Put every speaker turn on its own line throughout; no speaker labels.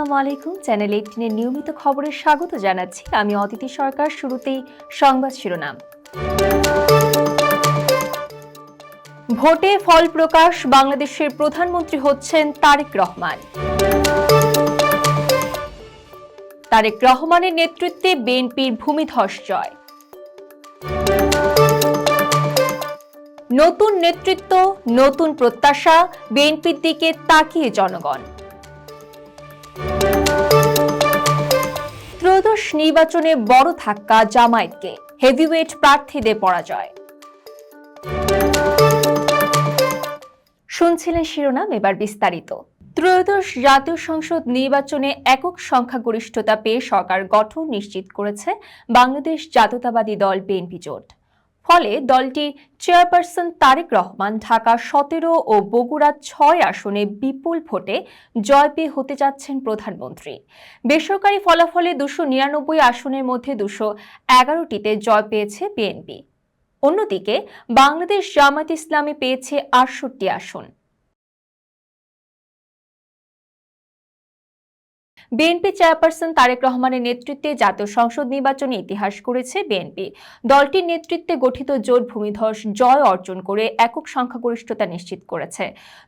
আসসালামু আলাইকুম। চ্যানেল 18 এর নিয়মিত খবরে স্বাগত জানাচ্ছি। আমি অদিতি সরকার। শুরুতেই সংবাদ শিরোনাম। ভোটে ফল প্রকাশ, বাংলাদেশের প্রধানমন্ত্রী হচ্ছেন তারেক রহমান। তারেক রহমানের নেতৃত্বে বিএনপির ভূমিধস জয়। নতুন নেতৃত্ব, নতুন প্রত্যাশা, বিএনপির দিকে তাকিয়ে জনগণ। ত্রয়োদশ নির্বাচনে বড় ধাক্কা জামায়াতকে, হেভিওয়েট প্রার্থীদের পরাজয়। শুনছিলেন শিরোনাম, এবার বিস্তারিত। ত্রয়োদশ জাতীয় সংসদ নির্বাচনে একক সংখ্যাগরিষ্ঠতা পেয়ে সরকার গঠন নিশ্চিত করেছে বাংলাদেশ জাতীয়তাবাদী দল বিএনপি জোট। ফলে দলটির চেয়ারপারসন তারেক রহমান ঢাকা 17 ও বগুড়া 6 আসনে বিপুল ভোটে জয় পেয়ে হতে যাচ্ছেন প্রধানমন্ত্রী। বেসরকারি ফলাফলে 299 আসনের মধ্যে 211টিতে জয় পেয়েছে বিএনপি। অন্যদিকে বাংলাদেশ জামায়াত ইসলামী পেয়েছে 68 আসন। বিএনপি চেয়ারপারসন তারেক রহমানের নেতৃত্বে জাতীয় সংসদ নির্বাচনে ইতিহাস করেছে বিএনপি। দলটির নেতৃত্বে গঠিত জোট ভূমিধস জয় অর্জন করে একক সংখ্যাগরিষ্ঠতা নিশ্চিত করেছে।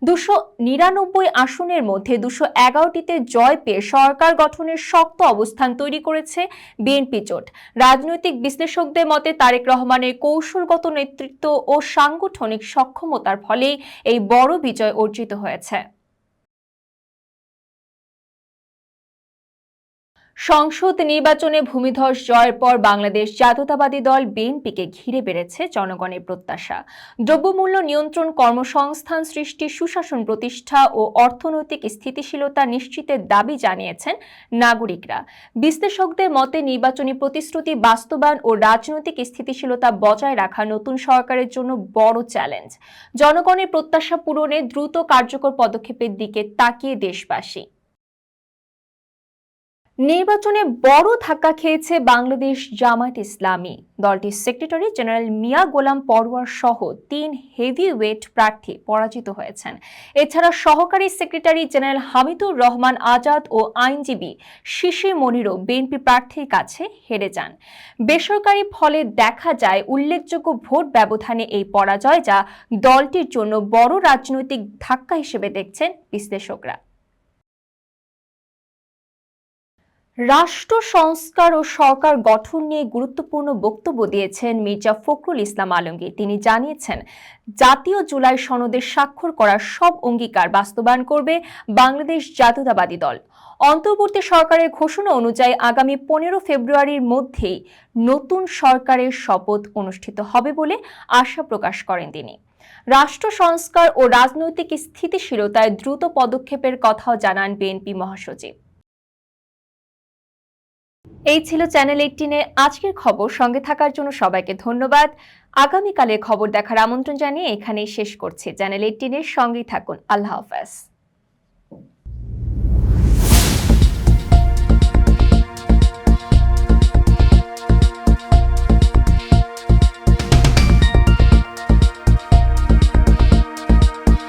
299 আসনের মধ্যে 211টিতে জয় পেয়ে সরকার গঠনের শক্ত অবস্থান তৈরি করেছে বিএনপি জোট। রাজনৈতিক বিশ্লেষকদের মতে তারেক রহমানের কৌশলগত নেতৃত্ব ও সাংগঠনিক সক্ষমতার ফলেই এই বড় বিজয় অর্জিত হয়েছে। সংসদ নির্বাচনে ভূমিধস জয়ের পর বাংলাদেশ জাতীয়তাবাদী দল বিএনপিকে ঘিরে বেড়েছে জনগণের প্রত্যাশা। দ্রব্যমূল্য নিয়ন্ত্রণ, কর্মসংস্থান সৃষ্টি, সুশাসন প্রতিষ্ঠা ও অর্থনৈতিক স্থিতিশীলতা নিশ্চিতের দাবি জানিয়েছেন নাগরিকরা। বিশ্লেষকদের মতে নির্বাচনী প্রতিশ্রুতি বাস্তবায়ন ও রাজনৈতিক স্থিতিশীলতা বজায় রাখা নতুন সরকারের জন্য বড় চ্যালেঞ্জ। জনগণের প্রত্যাশা পূরণে দ্রুত কার্যকর পদক্ষেপের দিকে তাকিয়ে দেশবাসী। নির্বাচনে বড় ধাক্কা খেয়েছে বাংলাদেশ জামায়াত ইসলামী। দলটির সেক্রেটারি জেনারেল মিয়া গোলাম পরোয়ার সহ 3 হেভিওয়েট প্রার্থী পরাজিত হয়েছেন। এছাড়া সহকারী সেক্রেটারি জেনারেল হামিদুর রহমান আজাদ ও আইনজীবী শিশির মনিরও বিএনপি প্রার্থীর কাছে হেরে যান। বেসরকারি ফলে দেখা যায় উল্লেখযোগ্য ভোট ব্যবধানে এই পরাজয়, যা দলটির জন্য বড় রাজনৈতিক ধাক্কা হিসেবে দেখছেন বিশ্লেষকরা। রাষ্ট্র সংস্কার ও সরকার গঠন নিয়ে গুরুত্বপূর্ণ বক্তব্য দিয়েছেন মির্জা ফখরুল ইসলাম আলমগীর। তিনি জানিয়েছেন, জাতীয় জুলাই সনদে স্বাক্ষর করা সব অঙ্গীকার বাস্তবায়ন করবে বাংলাদেশ জাতীয়তাবাদী দল। অন্তর্বর্তী সরকারের ঘোষণা অনুযায়ী আগামী 15 ফেব্রুয়ারির মধ্যেই নতুন সরকারের শপথ অনুষ্ঠিত হবে বলে আশা প্রকাশ করেন তিনি। রাষ্ট্র সংস্কার ও রাজনৈতিক স্থিতিশীলতায় দ্রুত পদক্ষেপের কথাও জানান বিএনপি মহাসচিব। এই ছিল চ্যানেল 18 এর আজকের খবর। সঙ্গে থাকার জন্য সবাইকে ধন্যবাদ। আগামীকালের খবর দেখার আমন্ত্রণ জানিয়ে এখানেই শেষ করছি। চ্যানেল 18 এর সঙ্গেই থাকুন। আল্লাহ হাফেজ।